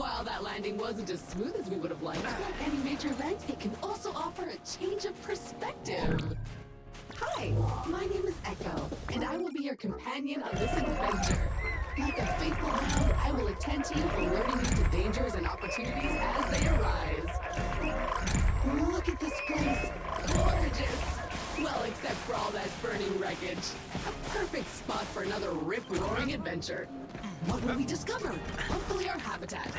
While that landing wasn't as smooth as we would have liked, like any major event, it can also offer a change of perspective. Hi, my name is Echo, and I will be your companion on this adventure. Like a faithful hound, I will attend to you, alerting you to dangers and opportunities as they arise. Look at this place. Gorgeous. Well, except for all that burning wreckage. A perfect spot for another rip-roaring adventure. What will we discover? Hopefully our habitat.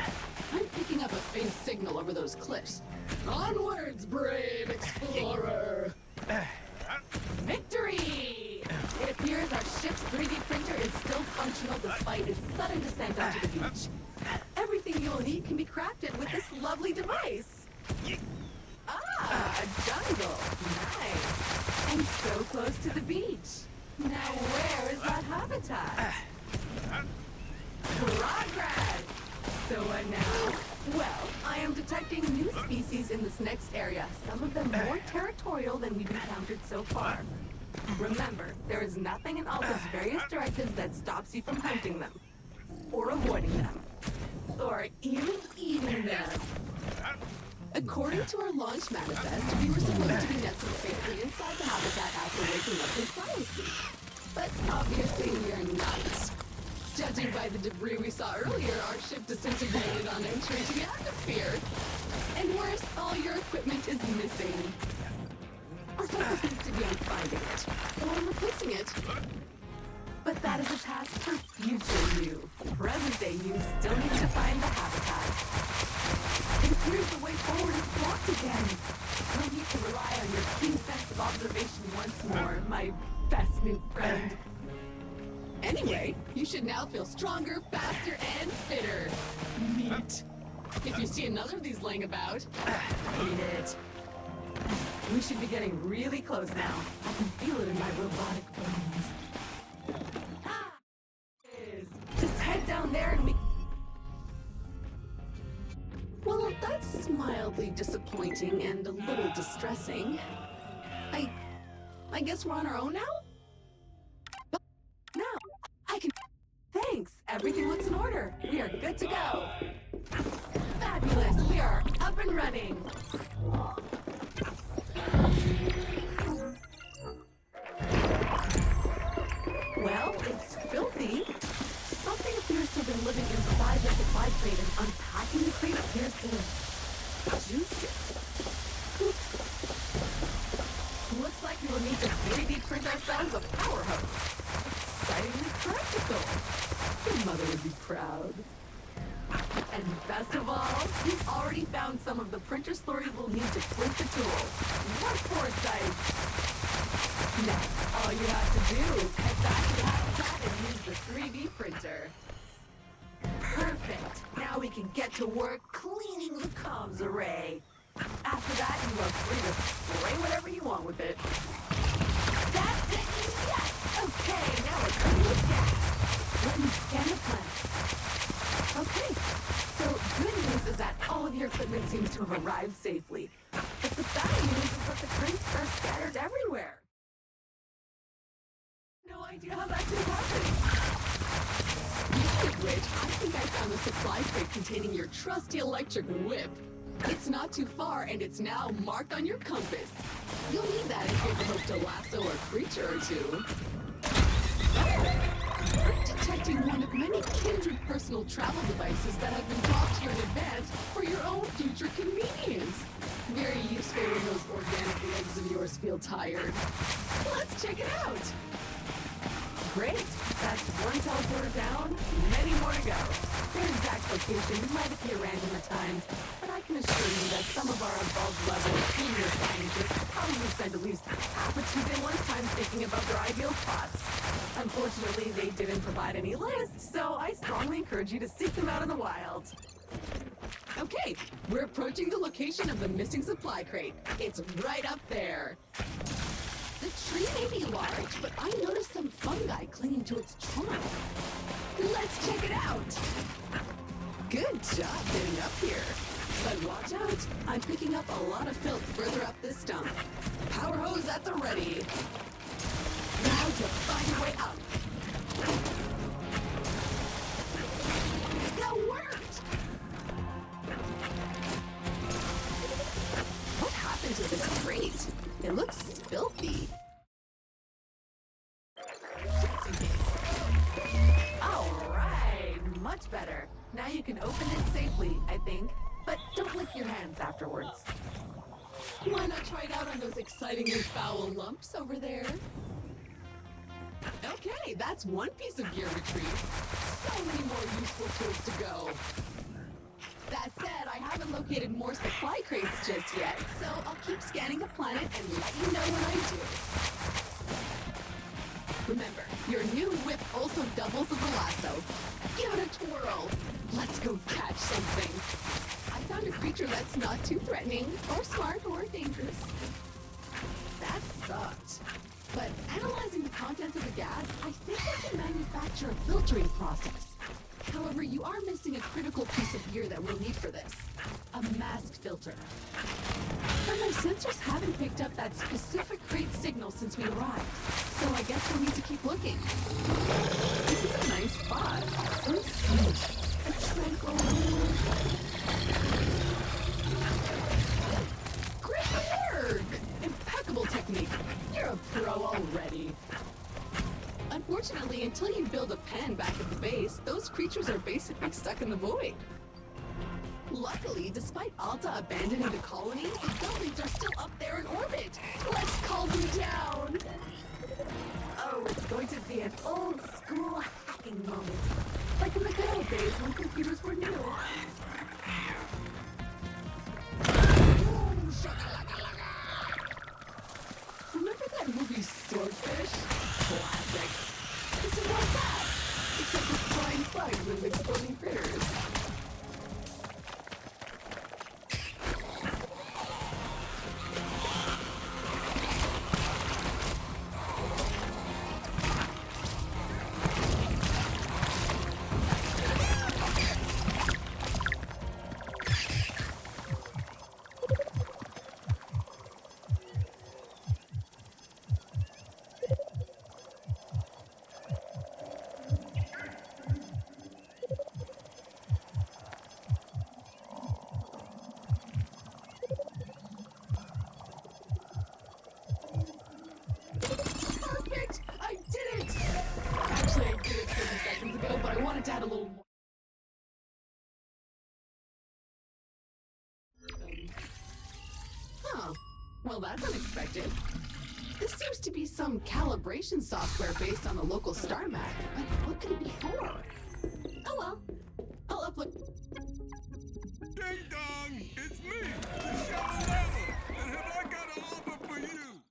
I'm picking up a faint signal over those cliffs. Onwards, brave explorer! Victory! It appears our ship's 3D printer is still functional despite its sudden descent onto the beach. Everything you'll need can be crafted with this lovely device. Ah, a jungle. Nice. And so close to the beach. Now where is that habitat? Progress! So what now? Well, I am detecting new species in this next area, some of them more territorial than we've encountered so far. Remember, there is nothing in all those various directives that stops you from hunting them, or avoiding them, or even eating them. According to our launch manifest, we were supposed to be nestled safely inside the habitat after waking up in privacy. But obviously we are not. Judging by the debris we saw earlier, our ship disintegrated on entry to the atmosphere. And worse, all your equipment is missing. Our focus needs to be on finding it, or replacing it. But that is a task for future you. Present-day you still need to find the habitat. It appears the way forward is blocked again. You'll need to rely on your keen sense of observation once more, my best new friend. Anyway, you should now feel stronger, faster, and fitter. Neat. If you see another of these laying about, eat it. We should be getting really close now. I can feel it in my robotic bones. Ah! Just head down there and we... Well, that's mildly disappointing and a little distressing. I guess we're on our own now? Now, I can... Thanks! Everything looks in order. We are good to go. Fabulous! We are up and running. Well, it's filthy. Something appears to have been living inside the supply crate, and unpacking the crate appears to have juiced it. Oops. Looks like we will need to 3D print ourselves a power hose. Excitingly practical. Your mother would be proud. And best of all, you've already found some of the printer slurry we'll need to print the tool. What foresight! Now, all you have to do is head back to the habitat and use the 3D printer. Perfect! Now we can get to work cleaning the comms array. After that, you are free to spray whatever you want with it. That's it! Yes! Okay, now we're cooking with gas. Let me scan the planet. Okay, so good news is that all of your equipment seems to have arrived safely. But the bad news is that the crates are scattered everywhere. No idea how that could happen. Speaking of which, I think I found a supply crate containing your trusty electric whip. It's not too far, and it's now marked on your compass. You'll need that if you hope to lasso a creature or two. I'm detecting one of many kindred personal travel devices that have been brought to you in advance for your own future convenience. Very useful when those organic legs of yours feel tired. Let's check it out. Great. That's one teleporter down, many more to go. Their exact location might appear random at times, but I can assure you that some of our above-level senior scientists probably spend at least half a Tuesday lunchtime thinking about their ideal spots. Unfortunately, they didn't provide any lists, so I strongly encourage you to seek them out in the wild. Okay, we're approaching the location of the missing supply crate. It's right up there. The tree may be large, but I noticed some fungi clinging to its trunk. Let's check it out! Good job getting up here. But watch out, I'm picking up a lot of filth further up this stump. Power hose at the ready. Now to find your way up. That worked! It looks filthy. Just in case. Alright, much better. Now you can open it safely, I think. But don't lick your hands afterwards. Why not try it out on those excitingly foul lumps over there? Okay, that's one piece of gear retrieved. So many more useful tools to go. That said, I haven't located more supply crates just yet, so I'll keep scanning the planet and let you know when I do. Remember, your new whip also doubles as a lasso. Give it a twirl. Let's go catch something. I found a creature that's not too threatening, or smart, or dangerous. That sucked. But analyzing the contents of the gas, I think I can manufacture a filtering process. However, you are missing a critical piece of gear that we'll need for this. A mask filter. But my sensors haven't picked up that specific crate signal since we arrived. So I guess we'll need to keep looking. This is a nice spot. So sweet. A tranquil... Great work! Impeccable technique. You're a pro already. Unfortunately, until you build a pen back at the base, those creatures are basically stuck in the void. Luckily, despite Alta abandoning the colony, the buildings are still up there in orbit. Let's calm them down. Oh, it's going to be an old school hacking moment. Like in the good old days when computers were new. Remember that movie Swordfish? Classic. This is like that, except with flying slugs and exploding critters. Well, that's unexpected. This seems to be some calibration software based on the local star map, but what could it be for? Oh well, I'll upload... Ding dong! It's me, the Shadow Level! And have I got an offer for you?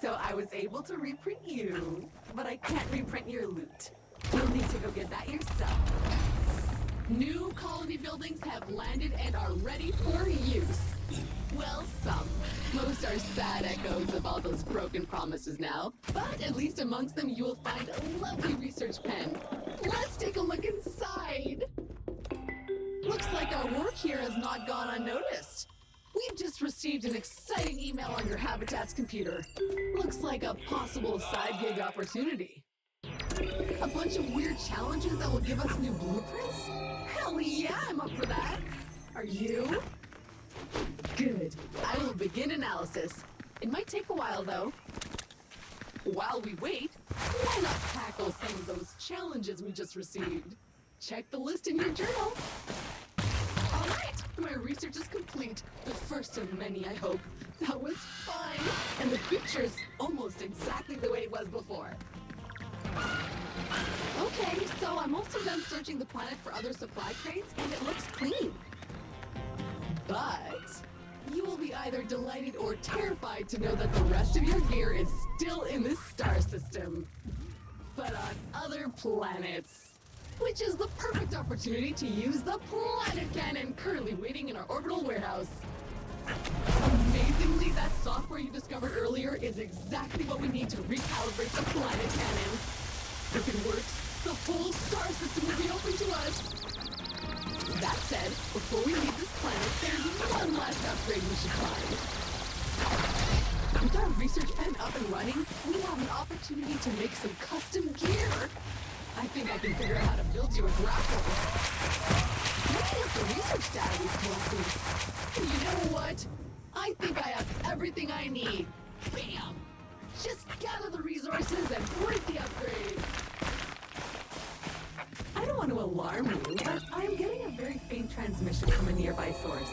So I was able to reprint you, but I can't reprint your loot. You'll need to go get that yourself. New colony buildings have landed and are ready for use. Well, some. Most are sad echoes of all those broken promises now. But at least amongst them you will find a lovely research pen. Let's take a look inside. Looks like our work here has not gone unnoticed. We've just received an exciting email on your Habitat's computer. Looks like a possible side gig opportunity. A bunch of weird challenges that will give us new blueprints? Hell yeah, I'm up for that. Are you? Good. I will begin analysis. It might take a while, though. While we wait, why not tackle some of those challenges we just received? Check the list in your journal. All right, my research is complete. The first of many, I hope. That was fine. And the creature's almost exactly the way it was before. Okay, so I'm also done searching the planet for other supply crates, and it looks clean. But you will be either delighted or terrified to know that the rest of your gear is still in this star system. But on other planets. Which is the perfect opportunity to use the planet cannon currently waiting in our orbital warehouse. Amazingly, that software you discovered earlier is exactly what we need to recalibrate the planet cannon. If it works, the whole star system will be open to us. That said, before we leave this planet, there's one last upgrade we should find. With our research pen up and running, we have an opportunity to make some custom gear. I think I can figure out how to build you a grapple. Looking at the research data we've collected, you know what? I I need. Bam! Just gather the resources and break the upgrade. I don't want to alarm you, but I'm getting a very faint transmission from a nearby source.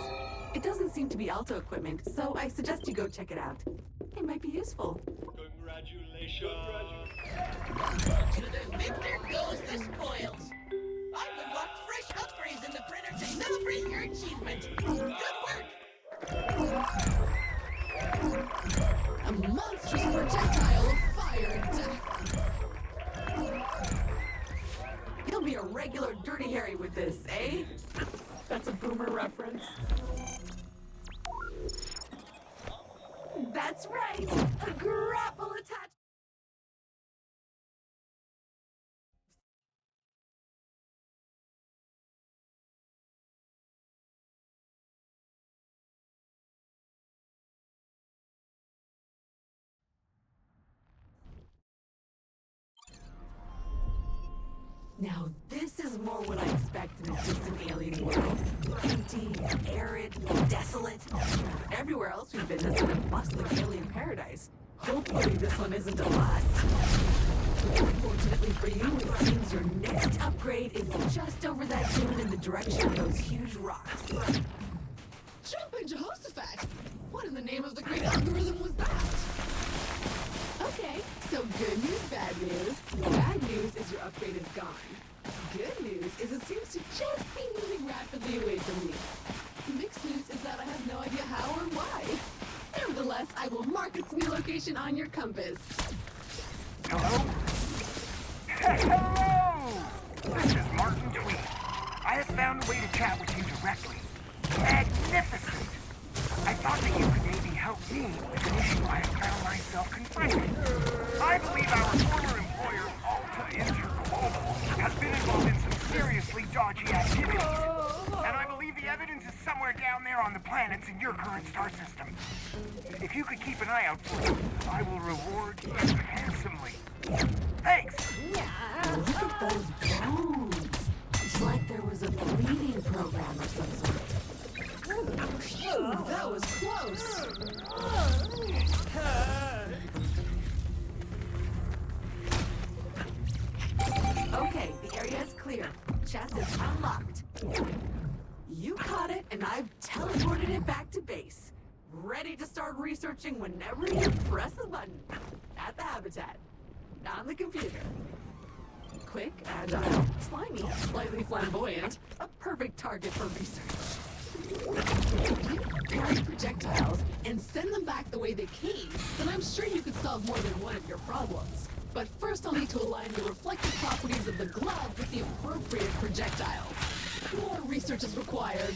It doesn't seem to be Alto equipment, so I suggest you go check it out. It might be useful. Congratulations. To the victor goes the spoils. I've unlocked fresh upgrades in the printer to celebrate your achievement. Good work. A monstrous projectile of fire and death. You'll be a regular Dirty Harry with this, eh? That's a boomer reference. That's right! A grapple attachment! Now this is more what I expect in a distant alien world. Empty, arid, desolate. Everywhere else we've been has been a bustling alien paradise. Hopefully this one isn't a bust. Fortunately for you, it seems your next upgrade is just over that dune in the direction of those huge rocks. Jumping Jehoshaphat! What in the name of the great algorithm was that? Okay, so good news, bad news. Bad news is your upgrade is gone. Good news is it seems to just be moving rapidly away from me. Mixed news is that I have no idea how or why. Nevertheless, I will mark its new location on your compass. Hello? Hello! This is Martin Tweed. I have found a way to chat with you directly. Magnificent! I thought that you could maybe help me with an issue I have found myself confronted. I believe our former employer, Alta Interglobal, has been involved in some seriously dodgy activities. And I believe the evidence is somewhere down there on the planets in your current star system. If you could keep an eye out for it, I will reward you handsomely. Thanks! Look at those bones. It's like there was a breeding program of some sort. Ooh, that was close. Okay, the area is clear. Chest is unlocked. You caught it, and I've teleported it back to base. Ready to start researching whenever you press the button. At the habitat. On the computer. Quick, agile, slimy, slightly flamboyant. A perfect target for research. If you carry projectiles and send them back the way they came, then I'm sure you could solve more than one of your problems. But first I'll need to align the reflective properties of the glove with the appropriate projectile. More research is required.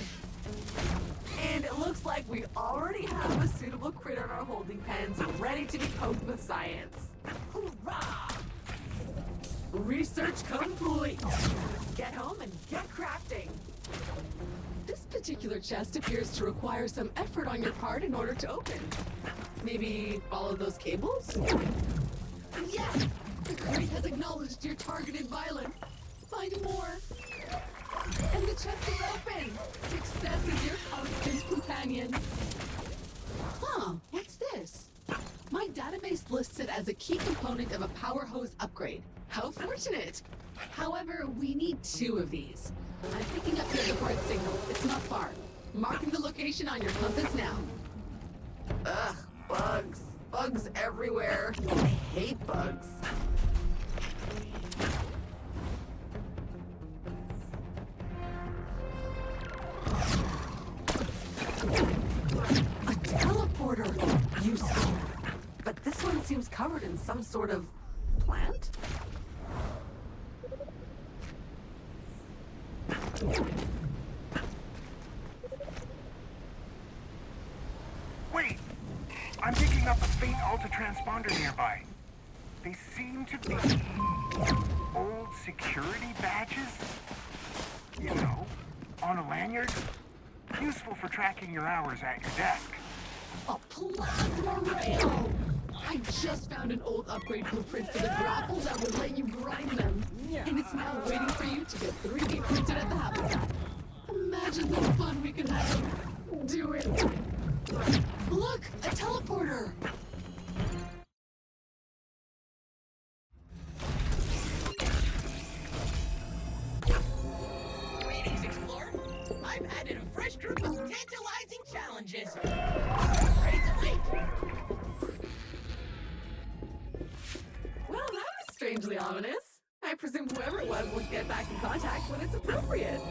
And it looks like we already have a suitable critter in our holding pens ready to be poked with science. Hoorah! Research complete. Get home and get crafting. This particular chest appears to require some effort on your part in order to open. Maybe follow those cables? Yes! The crate has acknowledged your targeted violence. Find more. And the chest is open. Success is your constant companion. Huh, what's this? My database lists it as a key component of a power hose upgrade. How fortunate! However, we need 2 of these. I'm picking up your depart signal. It's not far. Marking the location on your compass now. Ugh, bugs. Bugs everywhere. I hate bugs. A teleporter! Useful. But this one seems covered in some sort of plant? Wait! I'm picking up a faint Alta transponder nearby. They seem to be old security badges? You know, on a lanyard? Useful for tracking your hours at your desk. A plasma rail! I just found an old upgrade blueprint for the grapple that would let you grind them. And it's now waiting for you to get 3D printed at the habitat. Imagine the fun we could have. Do it. Look, a teleporter! Greetings, Explorer. I've added a fresh group of tantalizing challenges. Ready to wait? Well, that was strangely ominous. I presume whoever it was would get back in contact when it's appropriate.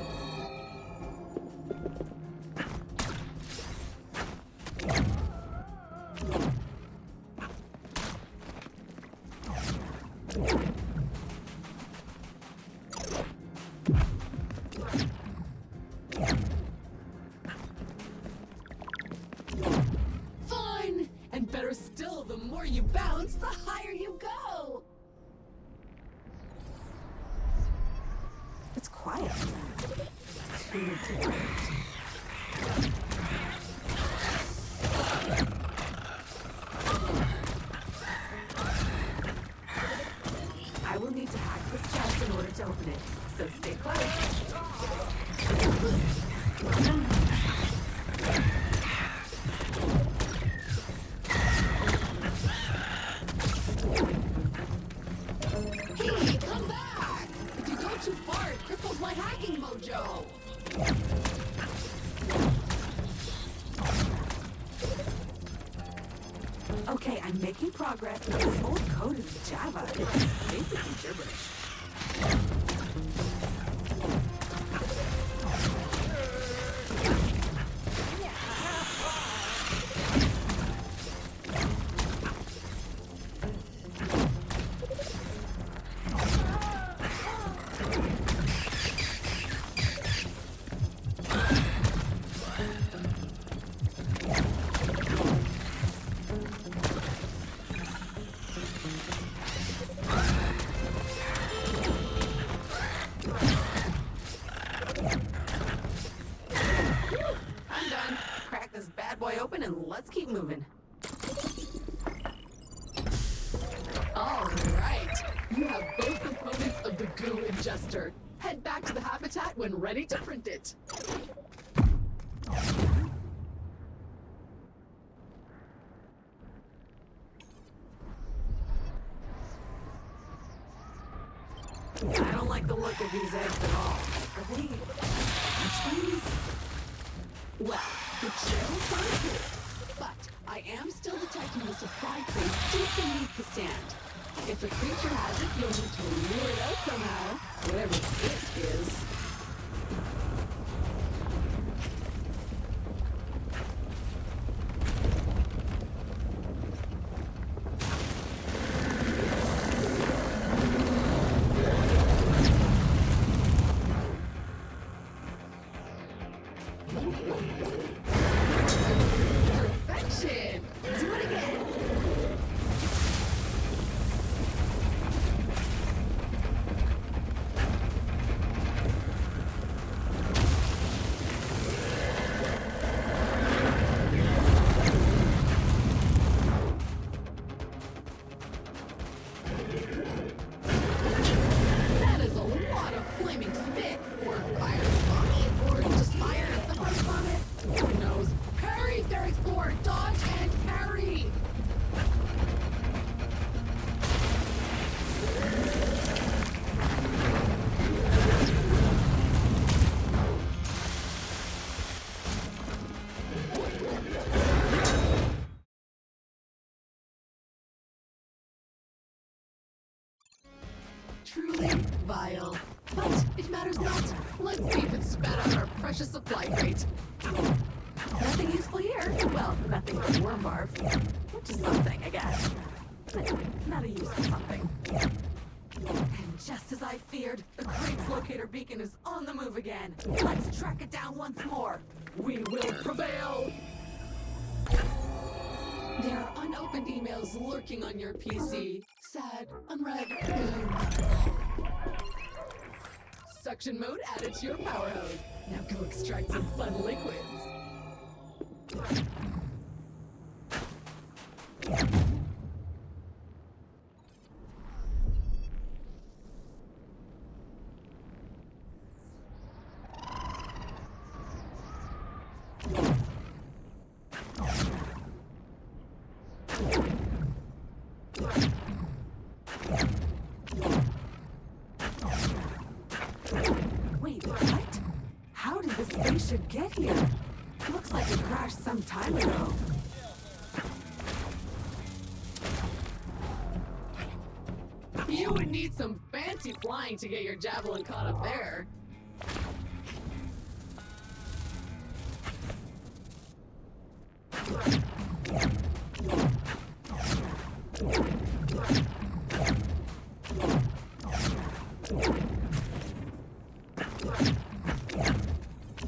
Fine! And better still, the more you bounce, the higher you go! It's quiet. Too quiet. I will need to hack this chest in order to open it, so stay close. Hey, come back! If you go too far, it cripples my hacking mojo! Okay, I'm making progress, but this old code is Java. It's basically gibberish. I'm done. Crack this bad boy open and let's keep moving. All right. You have both components of the goo ingester. Head back to the habitat when ready to print it. I don't like the look of these eggs at all. Are they hatchlings? Well, the trail's not good, but I am still detecting the supply crate deep beneath the sand. If a creature has it, you'll need to lure it out somehow, whatever it is. Perfection! Do it again! That is a lot of flaming spit, or fire vomit, or just fire and someone's vomit. Who knows? Parry, there, Explorer! Dodge and parry! Truly vile. But it matters not. Let's see if it spat out our precious supply crate. Nothing useful here. Well, nothing but worm barf. Which is something, I guess. But not a useful something. And just as I feared, the crate's locator beacon is on the move again. Let's track it down once more. We will prevail! There are unopened emails lurking on your PC. Sad, unread, gloom. Suction mode added to your power hose. Now go extract some fun liquids. Wait, what? How did the spaceship get here? Looks like it crashed some time ago. You would need some fancy flying to get your javelin caught up there.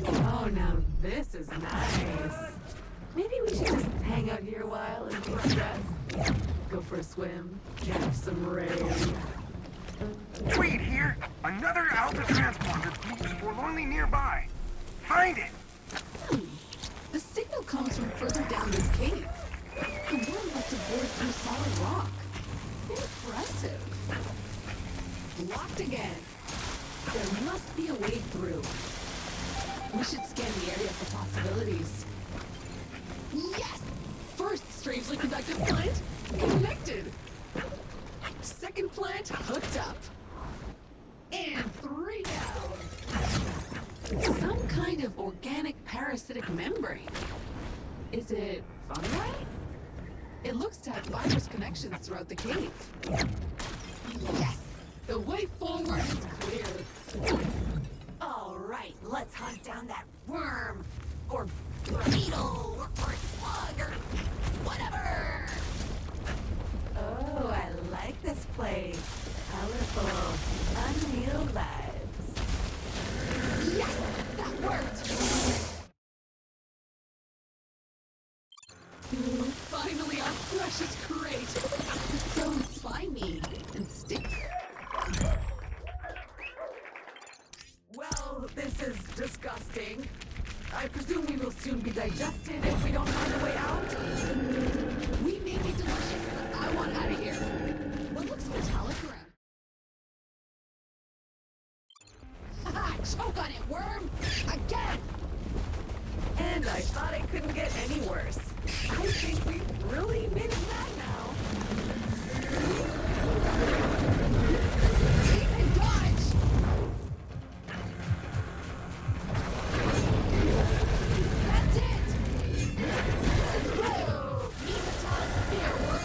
Oh, now this is nice. Maybe we should just hang out here a while and de-stress. Go for a swim, catch some rain. Tweet here. Another Alpha transponder beeps forlornly nearby. Find it. The signal comes from further down this cave. The worm must have bored through solid rock. Impressive. Locked again. There must be a way through. We should scan the area for possibilities. Yes! First strangely conductive plant, connected. Second plant, hooked up. And 3 down. Some kind of organic parasitic membrane. Is it fungi? It looks to have fibrous connections throughout the cave. Yes! The way forward is clear. All right, let's hunt down that worm, or beetle, or slug, or whatever. Oh, I like this place. Colorful, unreal lives. Yes, that worked. Finally, our precious crate. It's so slimy and sticky. Well, this is disgusting. I presume we will soon be digested if we don't find a way out. We may be delicious, but I want out of here. What looks metallic around? Haha, choke on it, worm! Again! And I thought it couldn't get any worse. I think we've really made it mad now. Keep and dodge! That's it! Whoa! Nematod spear work!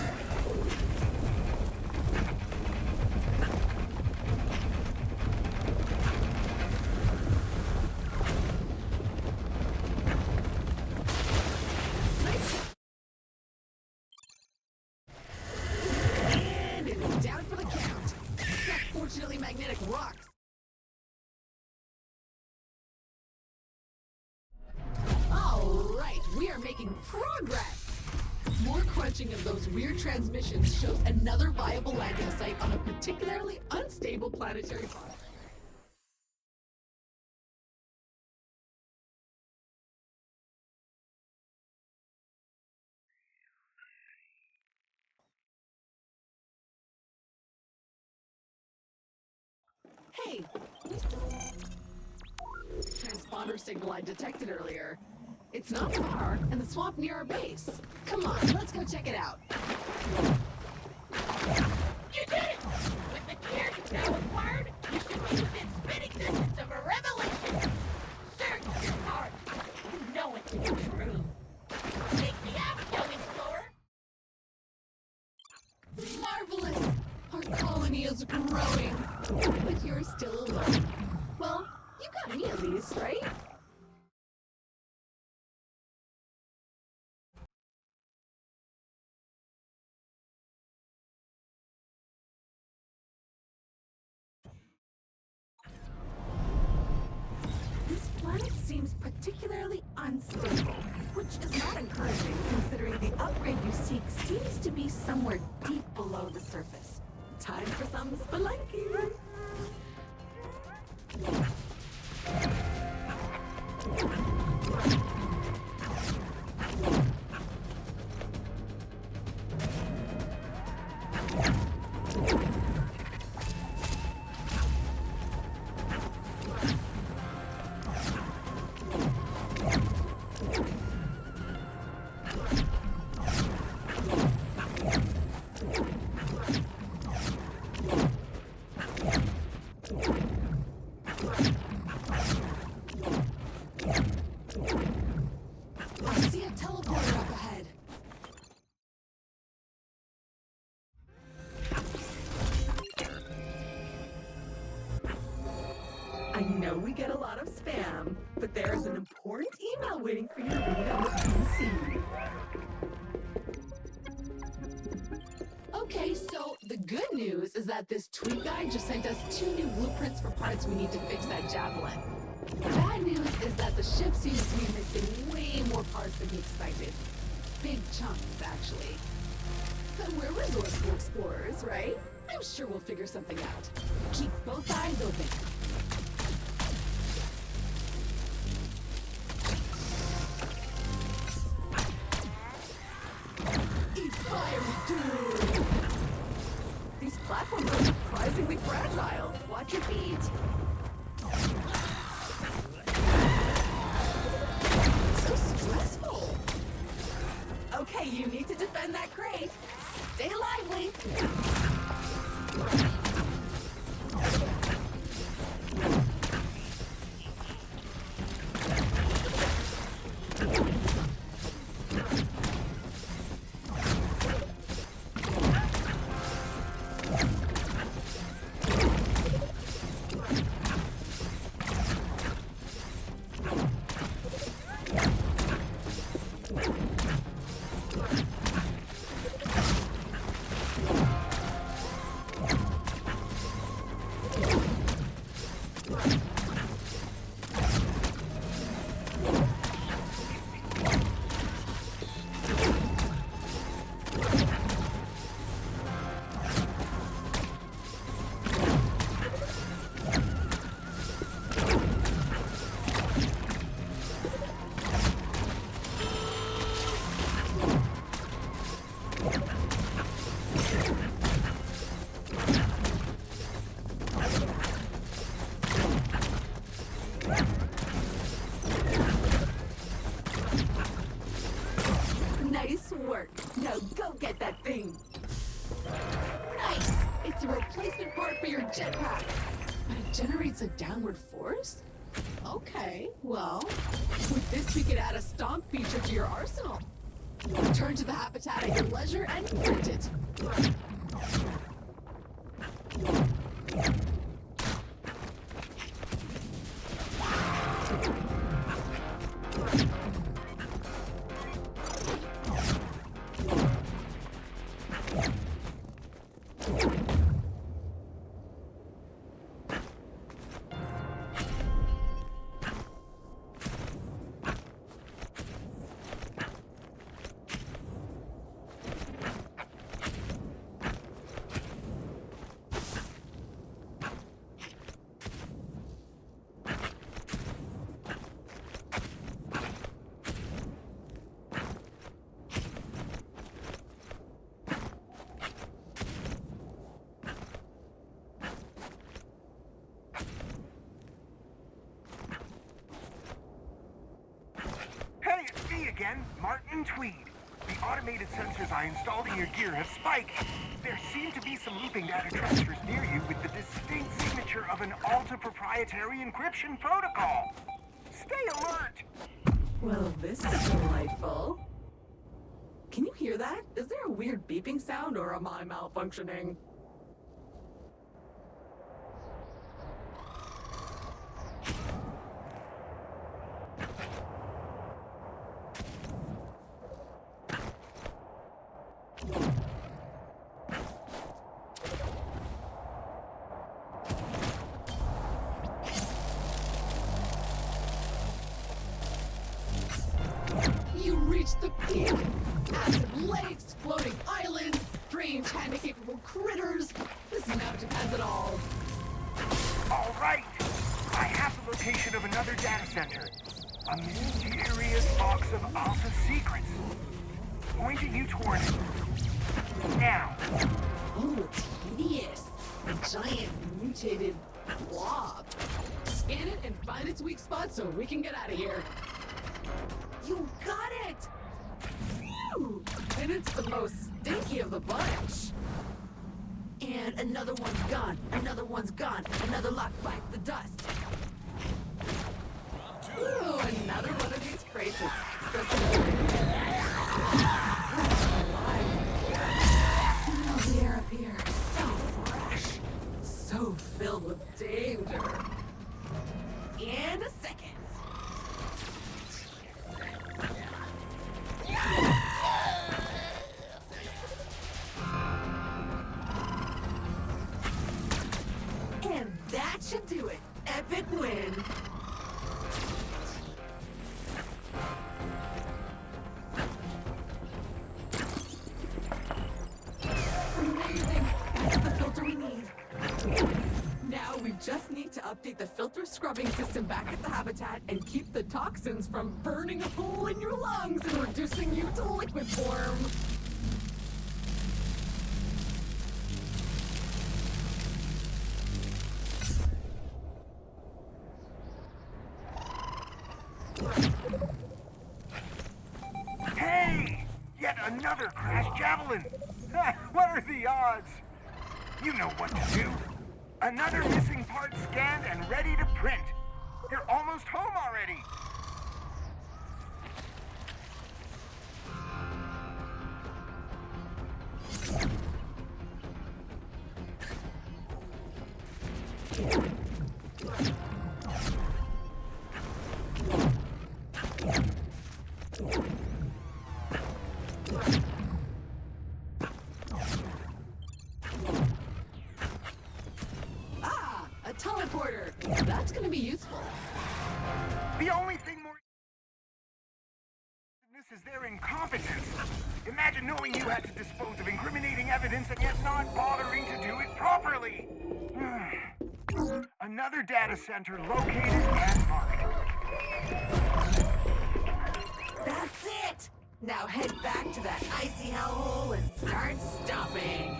And it's down for the count. Except fortunately magnetic rocks. All right, we are making progress. More crunching of those weird transmissions shows another viable landing site on a particularly unstable planetary body. Hey! Transponder signal I detected earlier. It's not far, and the swamp near our base. Come on, let's go check it out. You did it! With the gear now acquired, you should be within spitting distance of a revelation. Search your heart. You know it to be true. Take me out, young explorer. Marvelous! Our colony is growing. But you're still alone. Well, you got me at least, right? This planet seems particularly unstable, which is not encouraging considering the upgrade you seek seems to be somewhere deep below the surface. Time for some spelunking! that teleporter up ahead. I know we get a lot of spam, but there's an important email waiting for you to read on the PC. Okay, so the good news is that this tweet guy just sent us 2 new blueprints for parts we need to fix that javelin. The bad news is that the ship seems to be missing way more parts than we expected. Big chunks, actually. But we're resourceful explorers, right? I'm sure we'll figure something out. Keep both eyes open. Eat fire, dude! These platforms are surprisingly fragile. Watch your feet. So stressful. Okay, you need to defend that crate. Stay lively. Nice work. Now go get that thing. Nice! It's a replacement part for your jetpack. But it generates a downward force? Okay, well, with this we could add a stomp feature to your arsenal. Return to the habitat at your leisure and print it. Again, Martin Tweed. The automated sensors I installed in your gear have spiked. There seem to be some looping data transfers near you with the distinct signature of an Alta-proprietary encryption protocol. Stay alert! Well, this is delightful. Can you hear that? Is there a weird beeping sound or am I malfunctioning? You reached the peak! Acid lakes, floating islands, strange hand-capable critters. This mountain has it all. All right! I have the location of another data center. A mysterious box of Alpha secrets. Pointing you toward it. Now. Oh, it's hideous. A giant mutated blob. Scan it and find its weak spot so we can get out of here. You got it! Phew! And it's the most stinky of the bunch. And another one's gone. Another one's gone. Another lock bites the dust. Ooh, another one of these crates is expressing update the filter scrubbing system back at the habitat and keep the toxins from burning a hole in your lungs and reducing you to liquid form. Hey! Yet another crashed javelin! What are the odds? You know what to do. Another missing part scanned and ready to print. You're almost home already. Ah, a teleporter. That's gonna be useful. The only thing more is their incompetence. Imagine knowing you had to dispose of incriminating evidence and yet not bothering to do it properly. Another data center located and marked. That's it! Now head back to that icy hellhole and start stomping.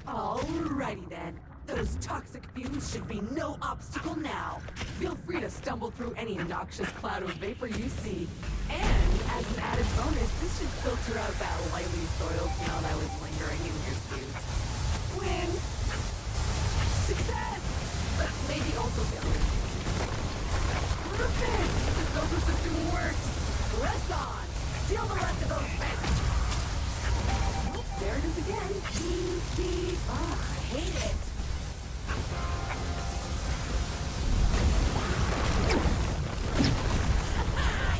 Alrighty then. Those toxic fumes should be no obstacle now. Feel free to stumble through any noxious cloud of vapor you see. And as an added bonus, this should filter out that lightly soiled smell that was lingering in your suit. Win! Success! But maybe also failure. Perfect! The filter system works! Press on! Seal the rest of those vents! Oh, there it is again. Beep. Ah, I hate it.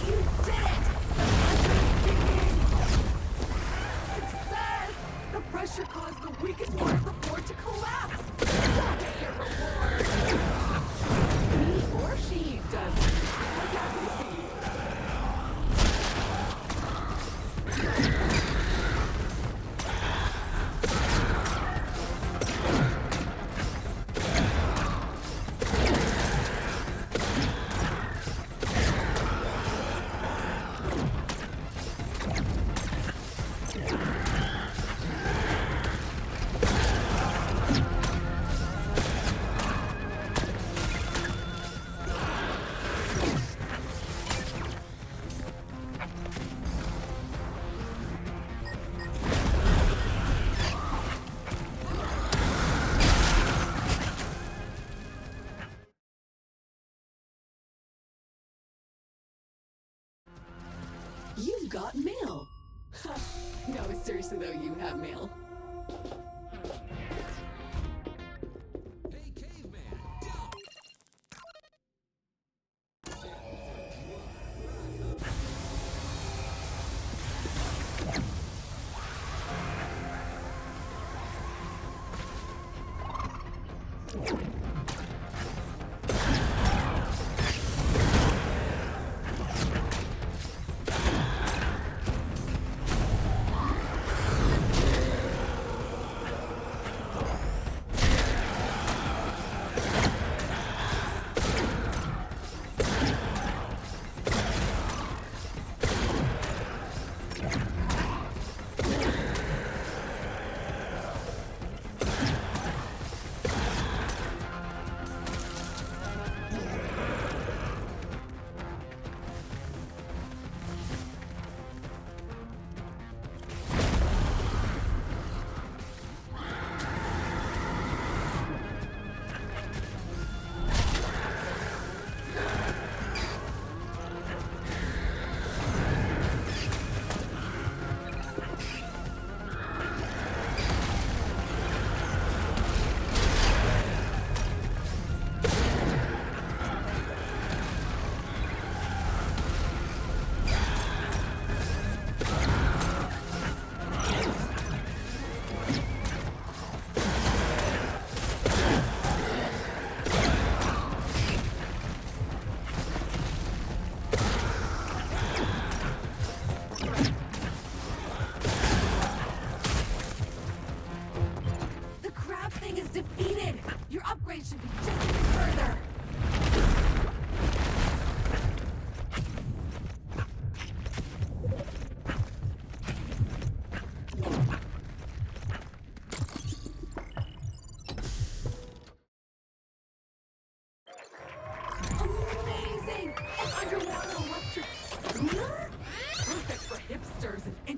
You did it! Success! The pressure caused the weakest part of the floor to collapse! That's your reward! He or she doesn't. I'm happy to see you. You've got mail. No, seriously though, you have mail. Hey, caveman, down!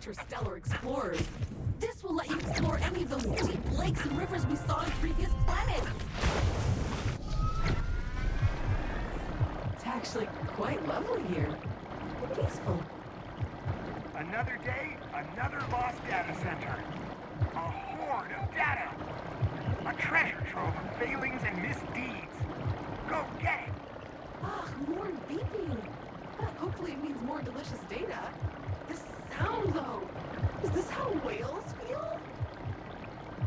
interstellar explorers. This will let you explore any of those deep lakes and rivers we saw on previous planets. It's actually quite lovely here. Peaceful. Another day, another lost data center. A horde of data. A treasure trove of failings and misdeeds. Go get it! Ah, more beeping. Hopefully it means more delicious data. This sound, though. Is this how whales feel?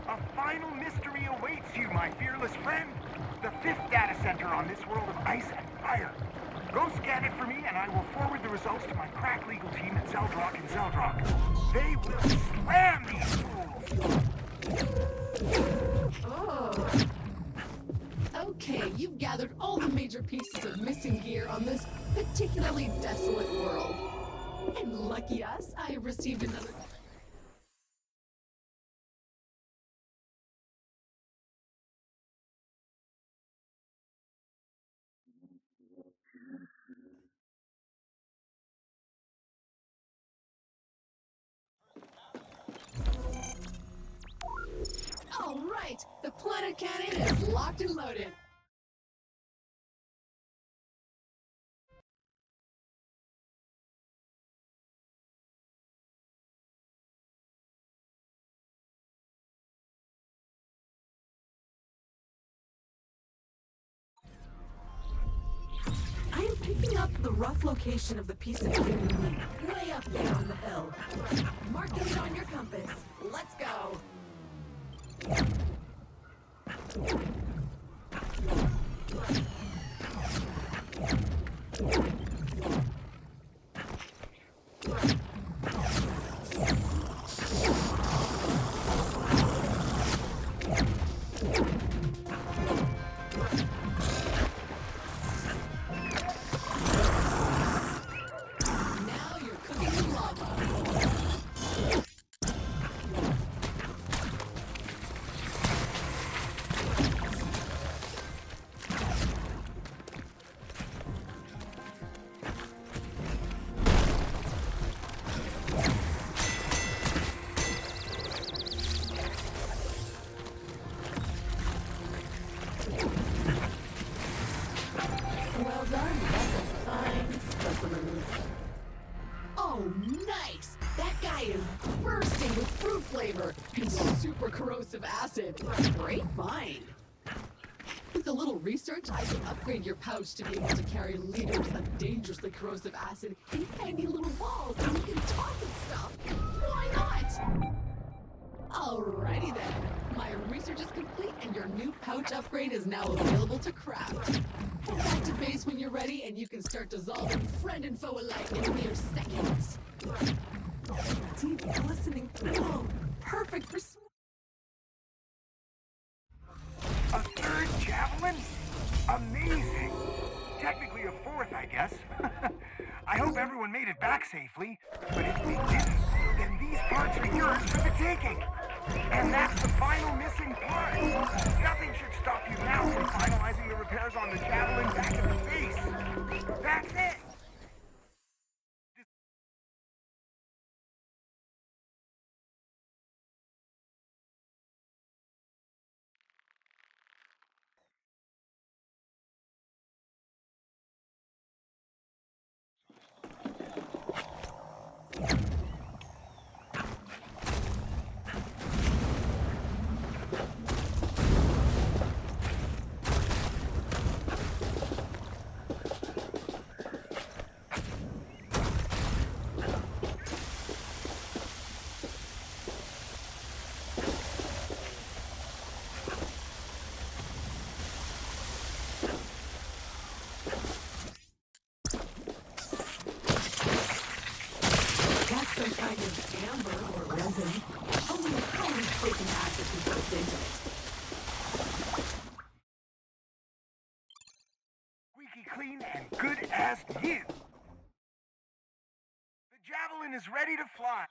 A final mystery awaits you, my fearless friend. The 5th data center on this world of ice and fire. Go scan it for me, and I will forward the results to my crack legal team at Zeldrock and Zeldrock. They will slam these fools! Oh. Okay, you've gathered all the major pieces of missing gear on this particularly desolate world. And lucky us, I have received another... All right, the planet cannon is locked and loaded. I am picking up the rough location of the piece of gear you need, way up there on the hill. Marking it on your compass. Let's go. Now you're cooking with lava. Well done. That's a fine specimen. Oh, nice! That guy is bursting with fruit flavor and super corrosive acid. Great find. With a little research, I can upgrade your pouch to be able to carry liters of dangerously corrosive acid in handy little balls so you can toss at stuff. Why not? Alrighty then. My research is complete and your new pouch upgrade is now available to craft. Head back to base when you're ready and you can start dissolving friend and foe alike in mere seconds. Deep glistening glow. Perfect for A 3rd javelin? Amazing! Technically a 4th, I guess. I hope everyone made it back safely, but if they didn't, then these parts are yours for the taking. And that's the final missing part. Nothing should stop you now from finalizing the repairs on the javelin back at the base. That's it! That's some kind of amber or resin. Only highly potent acid can put into it. Squeaky clean and good as new. The javelin is ready to fly.